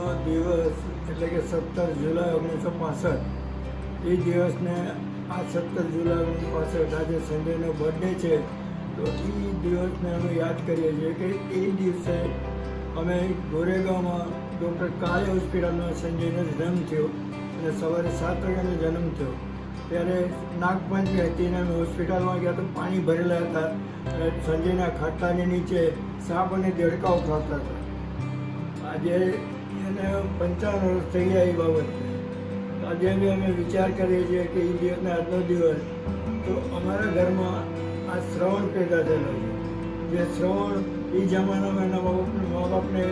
જન્મનો દિવસ એટલે કે 17 જુલાઈ 1965 એ દિવસને આ 17 જુલાઈ 1965 આજે સંજયનો બર્થડે છે. તો એ દિવસને અમે યાદ કરીએ છીએ કે એ દિવસે અમે ગોરેગાંવમાં ડૉક્ટર કાળે હોસ્પિટલમાં સંજયનો જન્મ થયો અને સવારે 7 વાગ્યાનો જન્મ થયો. ત્યારે નાગપંચમી હતી અને અમે હોસ્પિટલમાં ગયા તો પાણી ભરેલા હતા અને સંજયના ખાટલાની નીચે સાપ અને દેડકાઓ ખાતા હતા. આજે એને 55 વર્ષ થઈ ગયા એ બાબતને. આજે બી અમે વિચાર કરીએ છીએ કે એ દિવસને આજનો દિવસ તો અમારા ઘરમાં આ શ્રવણ પેદા થયેલો છે. જે શ્રવણ એ જમાનામાં એના મા બાપને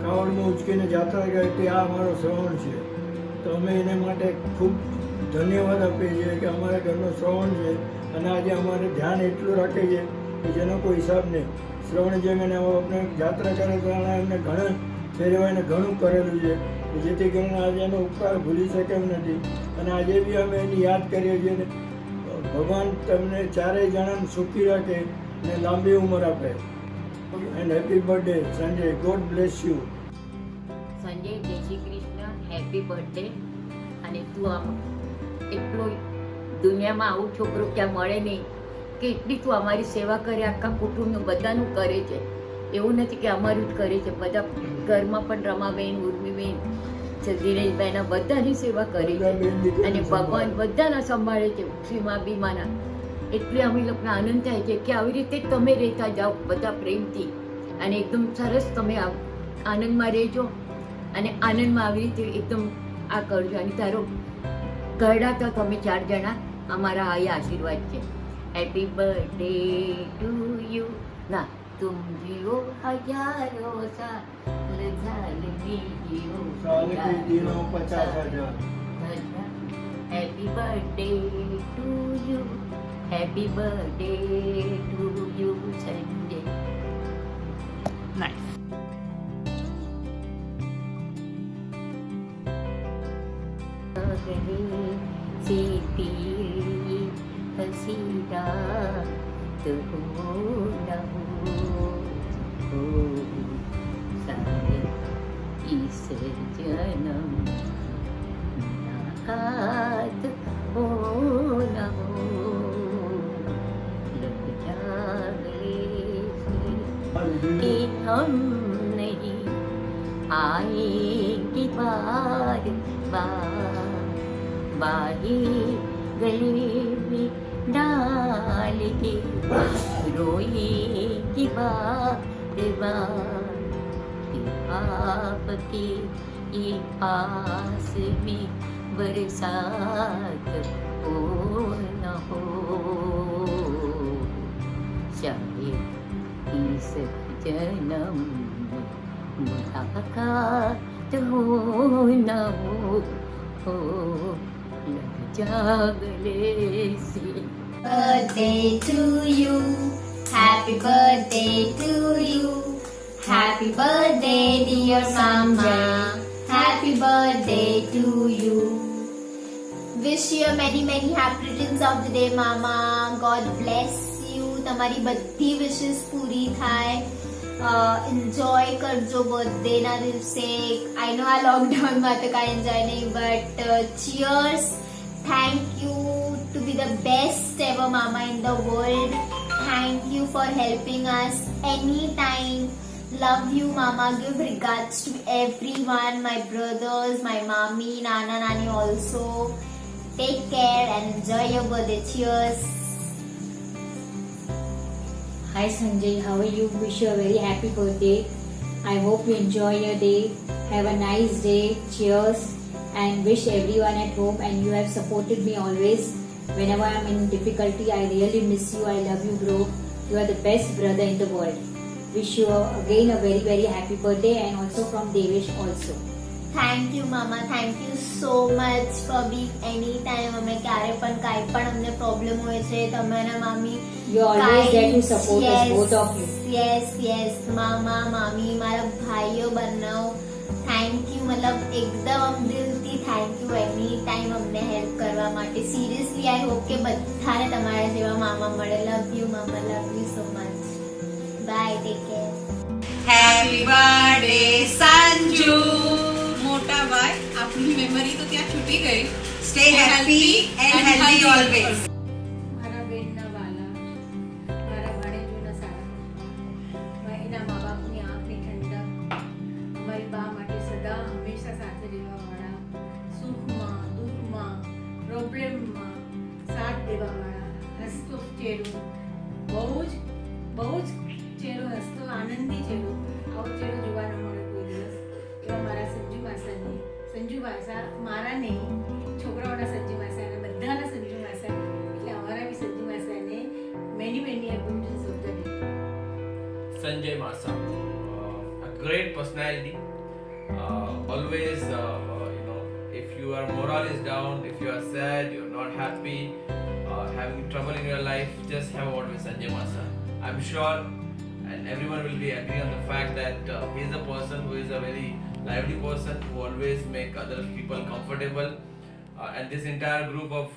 કાવડમાં ઉચકીને જાત્રા કરી કે આ અમારો શ્રવણ છે. તો અમે એને માટે ખૂબ ધન્યવાદ આપીએ છીએ કે અમારા ઘરનો શ્રવણ છે અને આજે અમારે ધ્યાન એટલું રાખે છે કે જેનો કોઈ હિસાબ નહીં. શ્રવણ જેમ એને આપણે જાત્રા કરે તો એમને ઘણા ફેરવાઈને ઘણું કરેલું છે જેથી કરીને આજે એનો ઉપકાર ભૂલી શકે એમ નથી. અને આજે બી અમે એની યાદ કરીએ છીએ ને ભગવાન તમને ચારેય જણાને સુખી રાખે અને લાંબી ઉંમર આપે. And happy birthday Sanjay. God bless you. Sanjay, જય શ્રી કૃષ્ણ, હેપી બર્થડે. અને તું આમ એટલો દુનિયામાં આવું છોકરો ક્યાં મળે નહીં કે એટલી તું અમારી સેવા કરે, આખા કુટુંબનું બધાનું કરે છે. એવું નથી કે અમારું જ કરે છે, બધા ઘરમાં પણ રમાબેન, ઉર્મિબેન, દિનેશભાઈના બધાની સેવા કરે છે અને ભગવાન બધાના સંભાળે છે. શ્રીમા બીમાના એટલે અમે લોકોને આનંદ થાય છે કે આવી રીતે તમે રહેતા જાઓ બધા પ્રેમથી અને એકદમ સરસ તમે આનંદમાં રહેજો અને આનંદમાં આવી રીતે એકદમ આ કરજો. અને તારો ઘરડા તો તમે 4 જણા અમારા આ આશીર્વાદ છે. Happy birthday to you. ના तुम जियो हजारों साल ઝાલમી જીઓ દિનો 50,000. Happy birthday to you, happy birthday to you Sanjay. Nice. सीती हसीदा तो हो न हो शायद इस जन्म मुलाकात हो न हो लग जाए कि हम नहीं आएंगे बार बार बाही गले में डाल के रोएगी बार बार कि आपके ये पास में बरसात हो न हो शायद इस जन्म मुलाकात हो न हो लग जागले से. Birthday to you, happy birthday to you, happy birthday dear mama, happy birthday to you. Wish you many happy returns of the day mama. God bless you. તમારી બધી wishes પૂરી થાય. એન્જોય કરજો બર્થડે ના દિવસે. આઈ નો આ લોકડાઉનમાં તો કાંઈ એન્જોય નહીં, but cheers. Thank you to be the best ever mama in the world. Thank you for helping us anytime. Love you mama. Give regards to everyone, my brothers, my mommy, nana, nani also. Take care and enjoy your birthday. Cheers. Hi Sanjay, how are you? Wish you a very happy birthday. I hope you enjoy your day. Have a nice day. Cheers. And wish everyone at home, and you have supported me always. Whenever I am in difficulty, I really miss you. I love you, bro. You are the best brother in the world. Wish you again a very happy birthday, and also from Devesh also. Thank you mama. Thank you so much for being anytime. અમે ક્યારે પણ કાંઈ પણ અમને problem હોય છે તમારા મામી You are always there to support us, both of you. yes મામા મામી મારા ભાઈઓ બનાવ. થેન્ક યુ, મતલબ એકદમ દિલથી થેન્ક યુ એની ટાઈમ અમને હેલ્પ કરવા માટે. સિરિયસલી આઈ હોપ કે બધાને તમારા જેવા મામા મળે. લવ યુ મામા, love you so much. Bye, take care. Happy birthday, Sanju. મોટા ભાઈ આપની મેમરી તો ત્યાં છૂટી ગઈ. Stay happy and healthy always. મારા બેનના વાલા, મારા ભાણેજોના સારા, એના મા બાપની આંખની ઠંડક, અમારી બા માટે સદા હંમેશા સાથે રહેવાવાળા, સુખમાં દુઃખમાં પ્રોબ્લેમમાં સાથ દેવાવાળા, હસતો ચહેરો, બહુ જ ચહેરો હસતો આનંદી ચહેરો, આવો ચહેરો જોવા ન મળે કોઈ દિવસ, એવા મારા સંજુ માસાને, સંજુ માસા મારા નહીં, છોકરાઓના સંજુ માસા અને બધાના સંજુ માસા, એટલે અમારા બી સંજુ માસાને many happy returns of the day. Sanjay Masa, a great personality. Always, if your morale is down, if you are sad, you're not happy, having trouble in your life, just have a word with Sanjay Masa. I'm sure, and everyone will be agree on the fact that he is a person who is a very lively person who always make other people comfortable. And this entire group of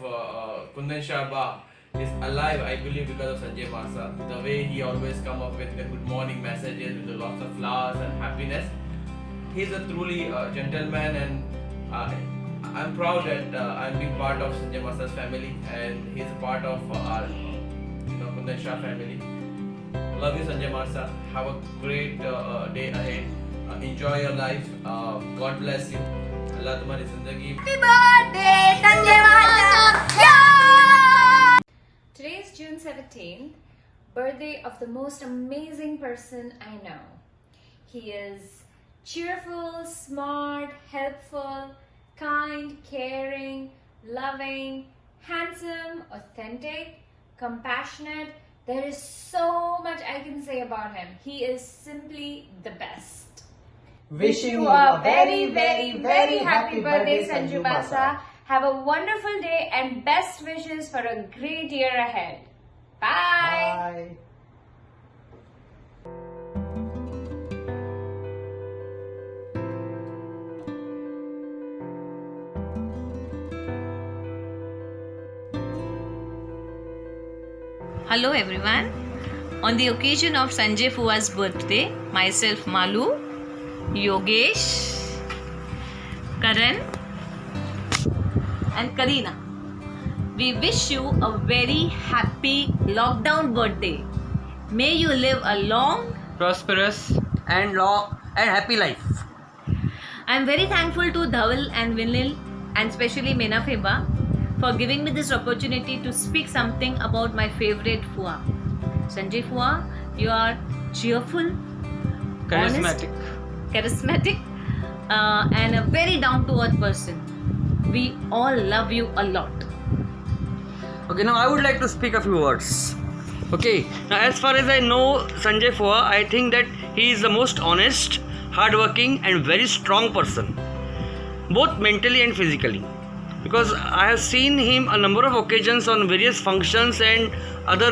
Kundan Shaba is alive, I believe, because of Sanjay Masa. The way he always come up with the good morning messages with lots of flowers and happiness. He's a truly gentleman, and I'm proud that I'm being part of Sanjay Masa's family, and he's a part of our Kundan Shah family. Love you, Sanjay Masa. Have a great day ahead. Enjoy your life. God bless you. Allah तुम्हारी जिंदगी. Today is June 17th, birthday of the most amazing person I know. He is cheerful, smart, helpful, kind, caring, loving, handsome, authentic, compassionate. There is so much I can say about him. He is simply the best. Wishing you a very, very, very happy birthday, Sanju Masa. Have a wonderful day and best wishes for a great year ahead. Bye. Bye. Hello everyone. On the occasion of Sanjay Fua's birthday, myself Malu, Yogesh, Karan and Karina, we wish you a very happy lockdown birthday. May you live a long, prosperous and happy life. I am very thankful to Dhaval and Vinil and especially Mena Feba for giving me this opportunity to speak something about my favorite Fua. Sanjay Fua, you are cheerful, Charismatic. charismatic, and a very down-to-earth person. We all love you a lot. Okay, now I would like to speak a few words. Okay, now as far as I know Sanjay Fua, I think that he is the most honest, hardworking and very strong person, both mentally and physically. Because I have seen him a number of occasions on various functions and other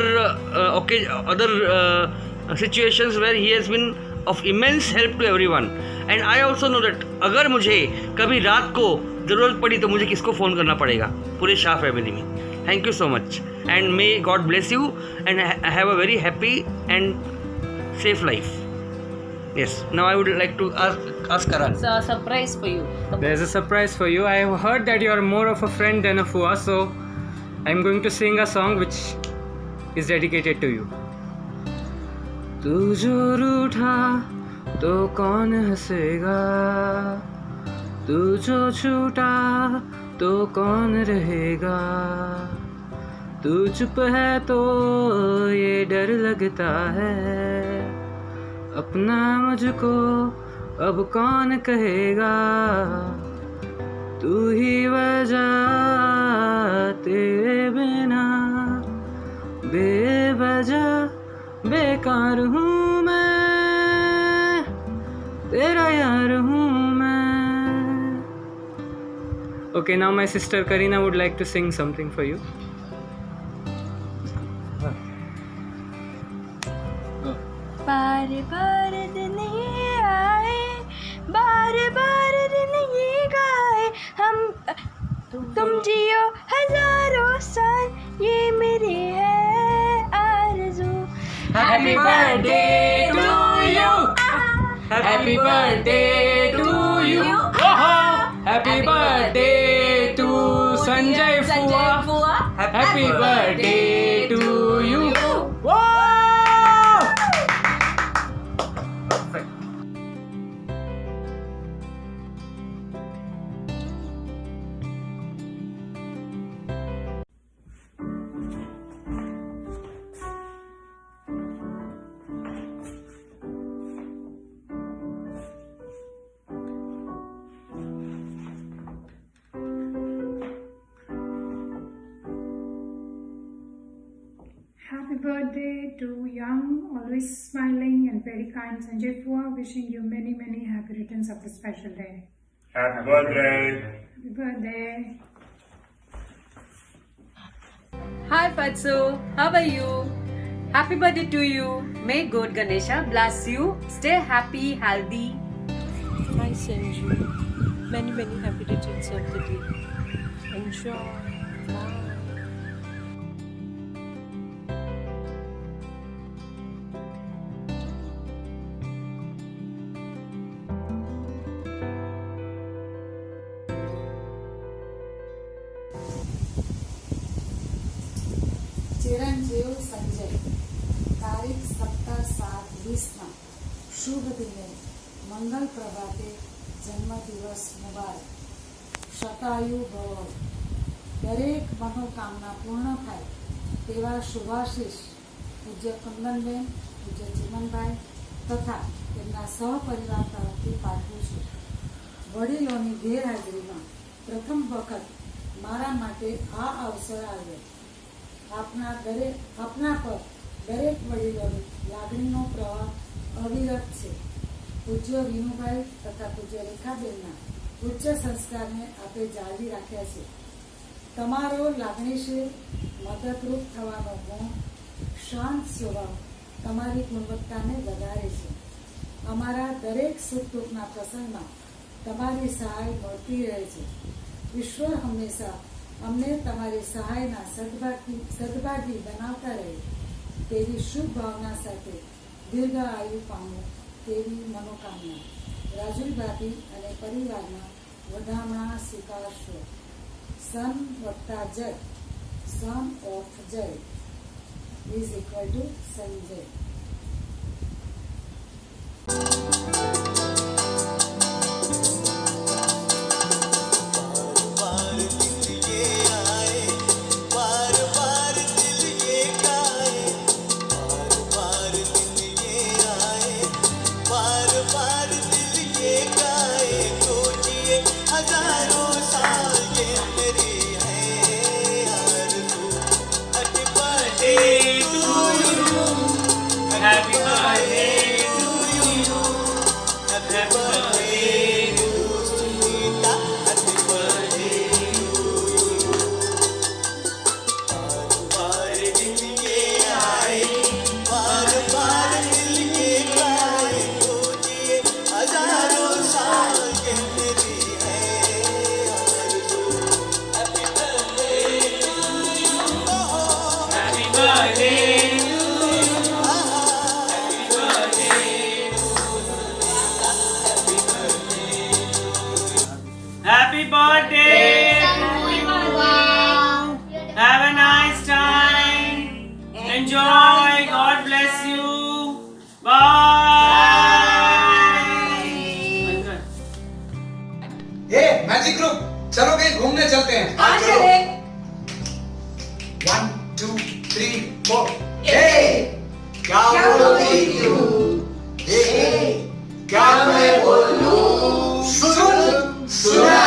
situations where he has been of immense help to everyone. And I also know that अगर मुझे कभी रात को ज़रूरत पड़ी तो मुझे किसको फ़ोन करना पड़ेगा पूरे शाह फैमिली में. Thank you so much and may God bless you and have a very happy and safe life. Yes, now I would like to ask Karan. It's a surprise for you. There's a surprise for you. I have heard that you are more of a friend than a Fua, so I'm going to sing a song which is dedicated to you. तू जो रूठा तो कौन हंसेगा, तू जो छूटा तो कौन रहेगा, तू चुप है तो ये डर लगता है, अपना मुझको अब कौन कहेगा, तू ही वजह तेरे बिना बेवजह बेकार हूँ मैं, तेरा यार हूँ मैं. Okay, now my sister Karina would like to sing something for you. बार बार दिन ये आए, बार बार दिन ये गाए, हम तुम जियो हजारों साल, ये मेरी है आरज़ू. Happy birthday to you. Happy birthday to you. Happy birthday to Sanjay Fua. Happy birthday to you. Wow! Perfect. Happy birthday to young, always smiling and very kind Sanjay Fua. Wishing you many, many happy returns of this special day. Happy birthday. Happy birthday. Hi Fatso, how are you? Happy birthday to you. May God Ganesha bless you. Stay happy, healthy. Hi Sanju. Many, many happy returns of the day. Enjoy. Bye. ચિરંજીવ Sanjay તારીખ 17/7/20 શુભ દિને મંગલ પ્રભાતે જન્મદિવસ મુબારક. શતાયુ ભવ. દરેક મનોકામના પૂર્ણ થાય તેવા શુભાશીષ પૂજ્ય કુંદનબેન, પૂજ્ય ચિમનભાઈ તથા તેમના સહપરિવાર તરફથી પાઠવું છું. વડીલોની ગેરહાજરીમાં પ્રથમ વખત મારા માટે આ અવસર આવ્યો. આપના પર દરેક વડીલોની લાગણીનો પ્રવાહ અવિરત છે. પૂજ્ય વિનુભાઈ તથા પૂજ્ય રેખાબેનના ઉચ્ચ સંસ્કારને આપે જાળવી રાખ્યા છે. તમારો લાગણીશીલ મદદરૂપ થવાનો ગુણ, શાંત સ્વભાવ તમારી ગુણવત્તાને વધારે છે. અમારા દરેક સુખ દુઃખના પ્રસંગમાં તમારી સહાય મળતી રહે છે. ઈશ્વર હંમેશા અમને તમારી સહાયના સદભાગી બનાવતા રહે તેવી શુભ ભાવના સાથે દીર્ઘ આયુ પામો તેવી મનોકામના. રાજુલ ભાભી અને પરિવારના વધામણા સ્વીકારશો. સન વત્તા જય, સન ઓફ જય is equal to Sanjay. Happy birthday to you. Happy birthday to Sunita. Happy birthday to you. बार दिन ये आए, बार दिल ये गाए, तो जिए हजारों साल ये मेरी है आरज़ू. Happy birthday to you. Happy birthday. Happy birthday! Have a nice time. Enjoy. God bless you. Bye. ये मैजिक ग्रुप, चलो कहीं घूमने चलते हैं. हाँ चले. 1 2 3 4. क्या बोलोगी तू? क्या मैं बोलूं? सुना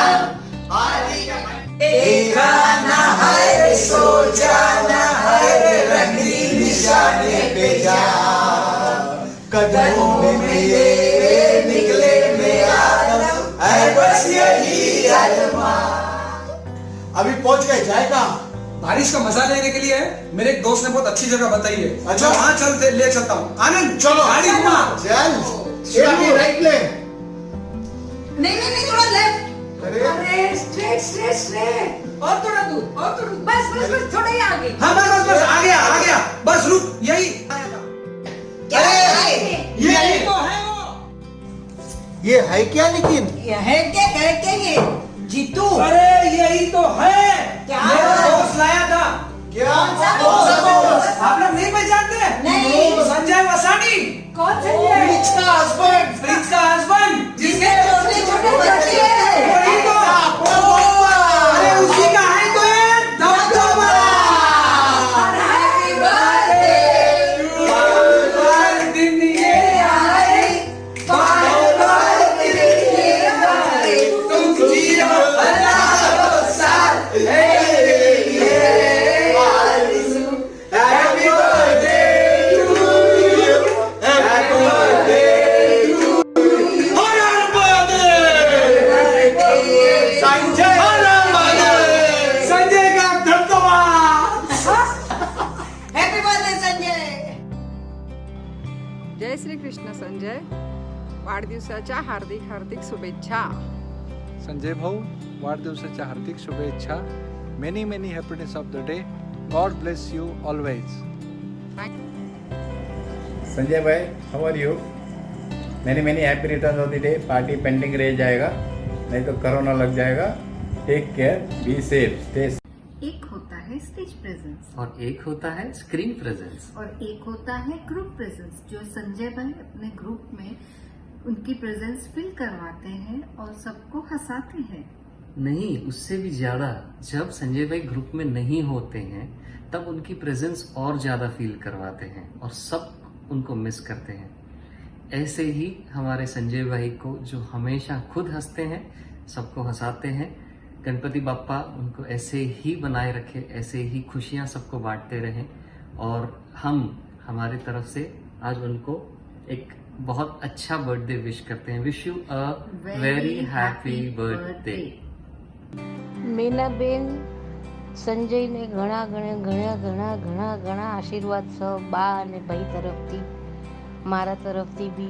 एक आना है रे सो जाना है रे रंगी निशाने पे जा कदमों में मेरे निकले मेरा है बस यही अरमा. अभी पहुंच गए, जाए कहाँ? बारिश का मजा लेने के लिए मेरे एक दोस्त ने बहुत अच्छी जगह बताई है. अच्छा वहाँ चलते ले चलता हूँ. आनंद चलो गाड़ी घुमा. चल राइट ले. नहीं थोड़ा लेफ्ट. अरे स्ट्रेट और थोड़ा दूर बस थोड़ा ही आगे. हाँ बस आ गया बस रुक यही. ये है क्या? लेकिन ये है क्या ये जीतू अरे यही तो है, क्या? मेरा दोस्त लाया था। क्या आप लोग नहीं पहचानते? नहीं। संजय वसानी, कौन संजय? प्रीच का हस्बैंड, प्रिंस का हस्बैंड, जिसके छोटे छोटे बच्चे हैं। वही तो। अरे उसी का है तो ये धबधबा। Happy birthday to you. बार दिन ये आए, बार दिन ये आए, तुम जियो हजारों साल, हे ये आरज़ू। Happy birthday to you, happy birthday to you. Her birthday Sanjay, her birthday Sanjay का धबधबा। Happy birthday Sanjay. जय श्री कृष्ण संजय, वाढदिवसाच्या हार्दिक हार्दिक शुभेच्छा. संजय भाऊ, वाढदिवसाच्या हार्दिक शुभेच्छा. Many many happiness of the day. God bless you always. Sanjay भाई, how are you? Many happy return of the day. Party pending रह जाएगा, नहीं तो कोरोना लग जाएगा. Take care, be safe, stay. एक होता है स्टेज प्रेजेंस और एक होता है स्क्रीन प्रेजेंस और एक होता है ग्रुप प्रेजेंस, जो संजय भाई अपने ग्रुप में उनकी प्रेजेंस फील करवाते हैं और सबको हंसाते हैं. नहीं, उससे भी ज्यादा. जब संजय भाई ग्रुप में नहीं होते हैं तब उनकी प्रेजेंस और ज्यादा फील करवाते हैं और सब उनको मिस करते हैं. ऐसे ही हमारे संजय भाई को, जो हमेशा खुद हंसते हैं, सबको हंसाते हैं. गणपति बाप्पा उनको ऐसे ही बनाए रखे, ऐसे ही खुशियां सबको बांटते रहें. और हम हमारी तरफ से आज उनको एक बहुत अच्छा बर्थडे विश करते हैं. Wish you a very happy birthday. Meenaben, સંજયને ઘણા ઘણા ઘણા ઘણા ઘણા ઘણા આશીર્વાદ છે બા અને ભાઈ તરફથી, મારા તરફથી બી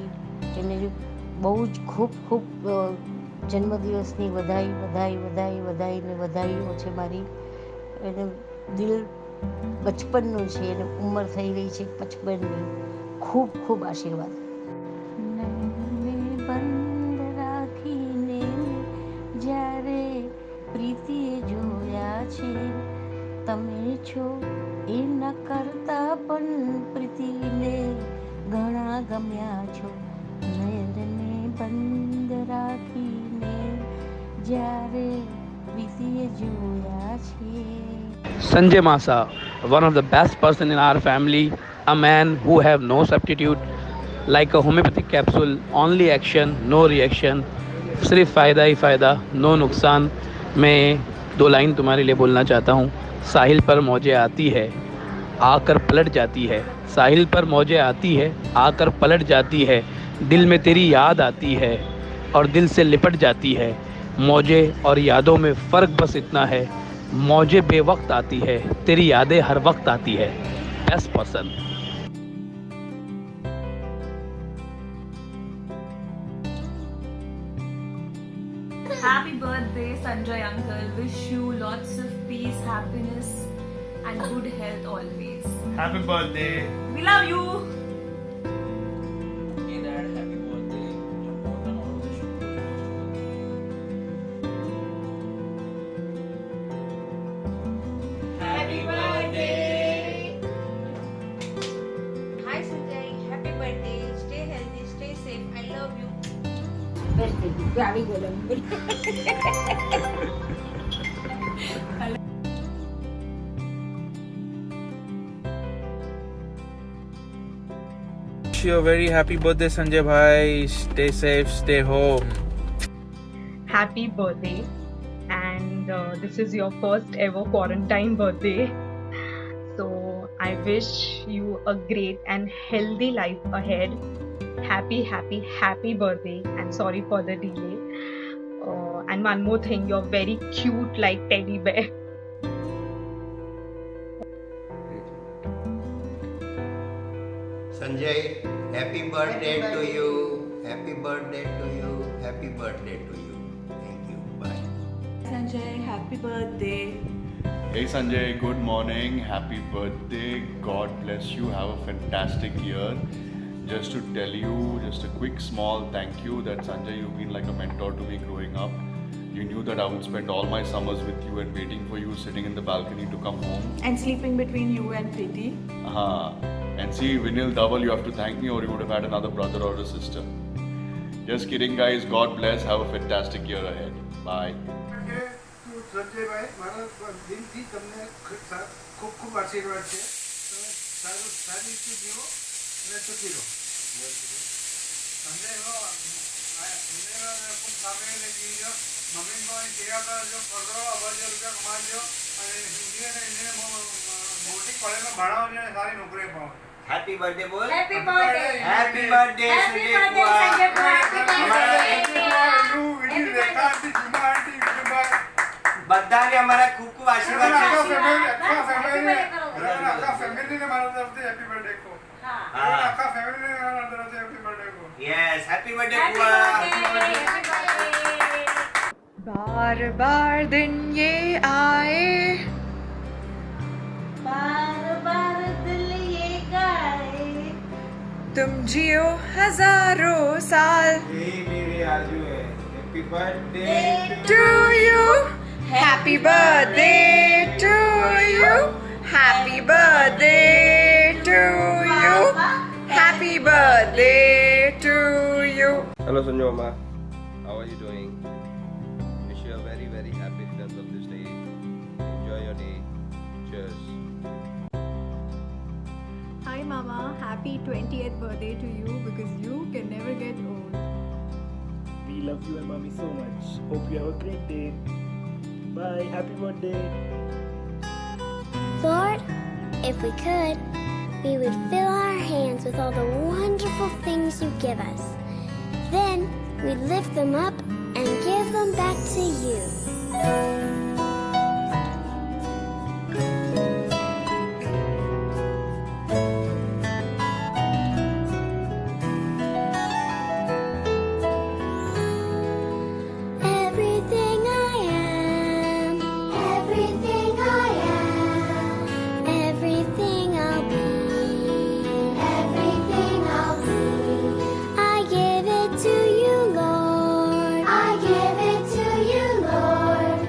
એને બહુ જ ખૂબ ખૂબ જન્મદિવસની વધાઈ વધાઈ વધાઈ વધાઈ ને વધાઈઓ છે મારી. એને દિલ બચપનનું છે, એને ઉંમર થઈ રહી છે 55ની. ખૂબ ખૂબ આશીર્વાદ. બંધ રાખીને જ્યારે પ્રીતિએ જોયા છે, તમે છો એ ન કરતા પણ પ્રીતિને ઘણા ગમ્યા છો. નયનને બંધ રાખીને જ્યારે પ્રીતિએ જોયા છે. Sanjay Masa, one of the best person in our family, a man who have no substitute, like a homeopathic capsule, only action, no reaction, सिर्फ फ़ायदा ही फ़ायदा, नो नुकसान. मैं 2 लाइन तुम्हारे लिए बोलना चाहता हूँ. साहिल पर मौजें आती है, आकर पलट जाती है. साहिल पर मौजें आती है, आकर पलट जाती है. दिल में तेरी याद आती है और दिल से लिपट जाती है. मौजें और यादों में फ़र्क बस इतना है, मौजें बेवक्त आती है, तेरी यादें हर वक्त आती है. Best person. Happy birthday, Sanjay uncle. Wish you lots of peace, happiness, and good health always. Happy birthday. We love you. Happy birthday. Hi Sanjay, happy birthday. Stay healthy, stay safe. I love you. Wish you a very happy birthday, Sanjay bhai. Stay safe, stay home. Happy birthday, and this is your first ever quarantine birthday. So I wish you a great and healthy life ahead. Happy, happy, happy birthday, and sorry for the delay. And one more thing, you're very cute like teddy bear. Sanjay, happy birthday to you. Happy birthday to you. Happy birthday to you. Thank you. Bye. Sanjay, happy birthday. Hey Sanjay, good morning. Happy birthday. God bless you. Have a fantastic year. Just to tell you, just a quick small thank you that Sanjay, you've been like a mentor to me growing up. You knew that I would spend all my summers with you and waiting for you sitting in the balcony to come home. And sleeping between you and Preeti. And see, Vinil Dhaval, you have to thank me or you would have had another brother or a sister. Just kidding, guys. God bless. Have a fantastic year ahead. Bye. સંજયભાઈ મારા દિલથી તમને ખૂબ ખૂબ આશીર્વાદ છે તમે સારી રીતે જીવો અને સુખી રહો સામે જીવજો મમ્મી ભાઈ સેવા કરજો પંદર અબજો રૂપિયા કમાજો અને હિન્દી અને એને મોટી કોલેજમાં ભણાવજો અને સારી નોકરી પાવો. Happy birthday boy. Happy birthday. Happy birthday Sanjay બધાને અમારા ખૂબ ખૂબ આશીર્વાદ છે. આખા ફેમિલીને મારા તરફથી હેપી બર્થડે કહો. આખા ફેમિલીને મારા તરફથી હેપી બર્થડે કહો. Yes, happy birthday बुआ. बार बार दिन ये आए, बार बार दिल ये गाए, तुम जियो हजारों साल. मेरे आजू है happy birthday To you, happy birthday to you, happy birthday to you, happy birthday to you. Hello Sanju Mama, how are you doing? Wish you a very very happy returns of this day. Enjoy your day. Cheers. Hi Mama, happy 20th birthday to you because you can never get old. We love you and Mommy so much. Hope you have a great day. Bye. Happy birthday. Lord, if we could, we would fill our hands with all the wonderful things you give us. Then we'd lift them up and give them back to you. Everything I am, everything I am, everything I'll be, everything I'll be. I give it to you, Lord. I give it to you, Lord.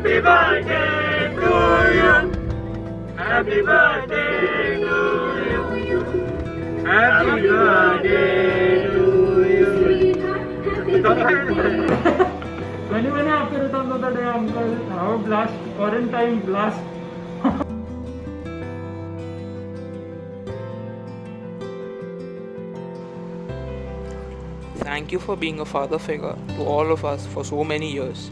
Happy birthday to you. Happy birthday to you. Happy birthday to you. Many happy returns of the day, uncle. Have a blast, quarantine blast. Thank you for being a father figure to all of us for so many years.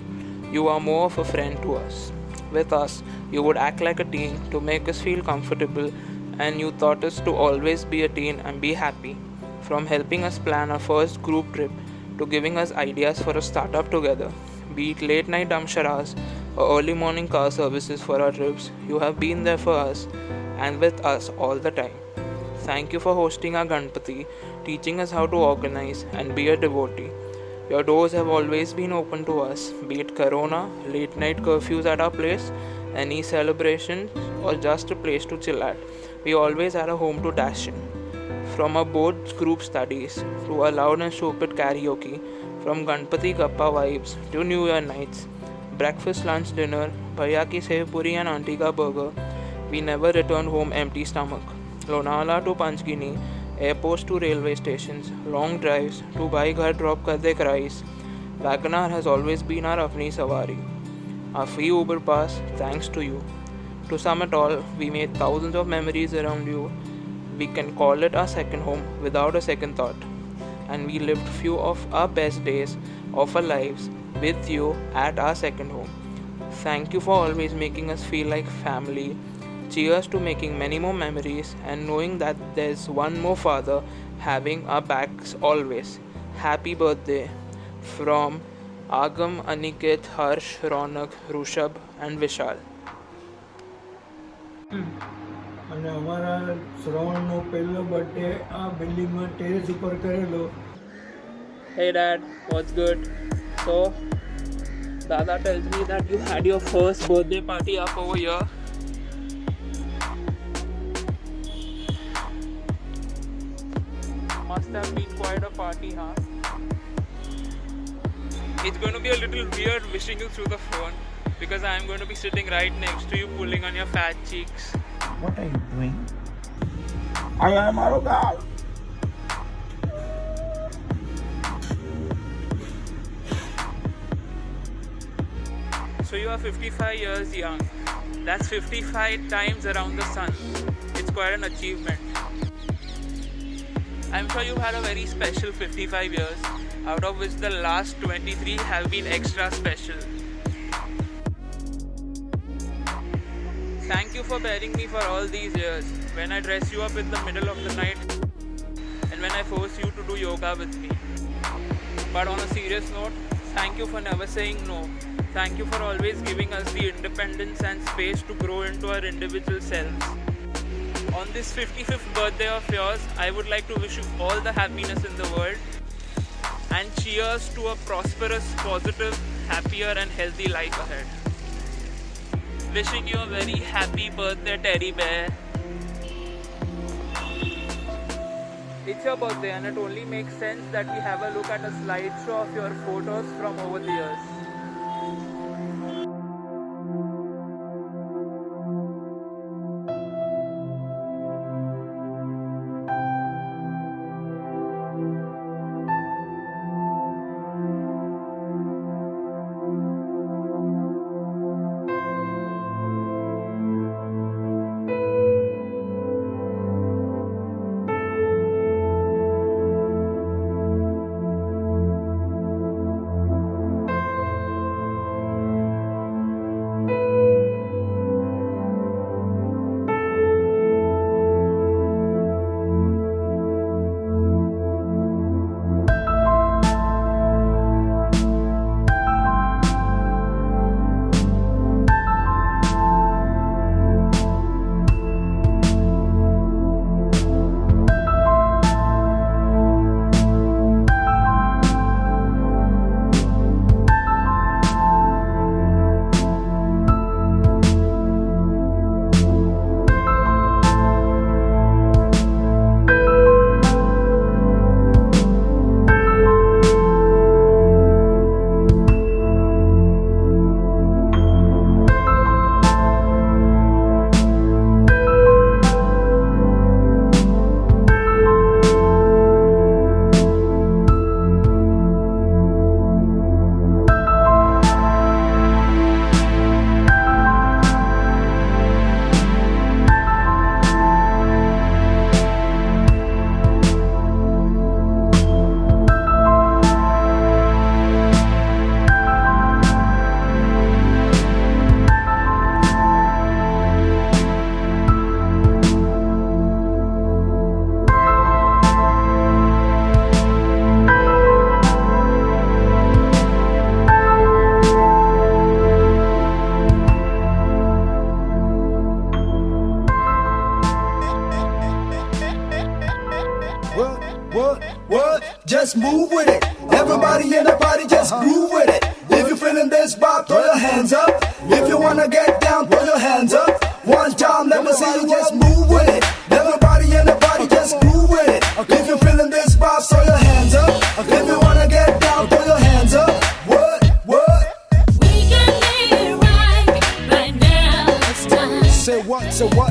You are more of a friend to us. With us, you would act like a teen to make us feel comfortable, and you taught us to always be a teen and be happy. From helping us plan our first group trip to giving us ideas for a startup together, be it late night damsharas or early morning car services for our trips, you have been there for us and with us all the time. Thank you for hosting our Ganpati, teaching us how to organize and be a devotee. Your doors have always been open to us, be it Corona, late night curfews at our place, any celebrations, or just a place to chill at. We always had a home to dash in. From our board group studies to our loud and stupid karaoke, from Ganpati Gappa vibes to New Year nights, breakfast, lunch, dinner, bhaiya ki sev puri and auntie ka burger, we never returned home empty stomach. Lonala to Panchgini, airports to railway stations, long drives to buy ghar drop kar de rice. Wagoner has always been our apni savari. Our free Uber pass, thanks to you. To sum it all, we made thousands of memories around you. We can call it our second home without a second thought. And we lived few of our best days of our lives with you at our second home. Thank you for always making us feel like family. Cheers to making many more memories and knowing that there's one more father having our backs always. Happy birthday from Agam, Aniket, Harsh, Ronak, Rushabh and Vishal. અને અમારા શ્રવણનો પહેલો birthday આ બિલ્ડિંગમાં terrace ઉપર કરેલો. Hey Dad, what's good? So, Dada tells me that you had your first birthday party up over here. Must have been quite a party, huh? It's going to be a little weird wishing you through the phone because I'm going to be sitting right next to you, pulling on your fat cheeks. What are you doing? I am Arogal. So you are 55 years young. That's 55 times around the sun. It's quite an achievement. I'm sure you've had a very special 55 years, out of which the last 23 have been extra special. Thank you for bearing me for all these years, when I dress you up in the middle of the night and when I force you to do yoga with me. But on a serious note, thank you for never saying no. Thank you for always giving us the independence and space to grow into our individual selves. On this 55th birthday of yours, I would like to wish you all the happiness in the world and cheers to a prosperous, positive, happier and healthy life ahead. Wishing you a very happy birthday, Teddy Bear. It's your birthday and it only makes sense that we have a look at a slideshow of your photos from over the years. move with it. Everybody in the party, just groove with it. If you're feeling this vibe, throw your hands up. If you wanna get down, throw your hands up. One time, let me see you just move with it. Everybody in the party, just groove with it. If you're feeling this vibe, throw your hands up. If you wanna get down, throw your hands up. What? We can make it right now. It's time. Say what? Say what?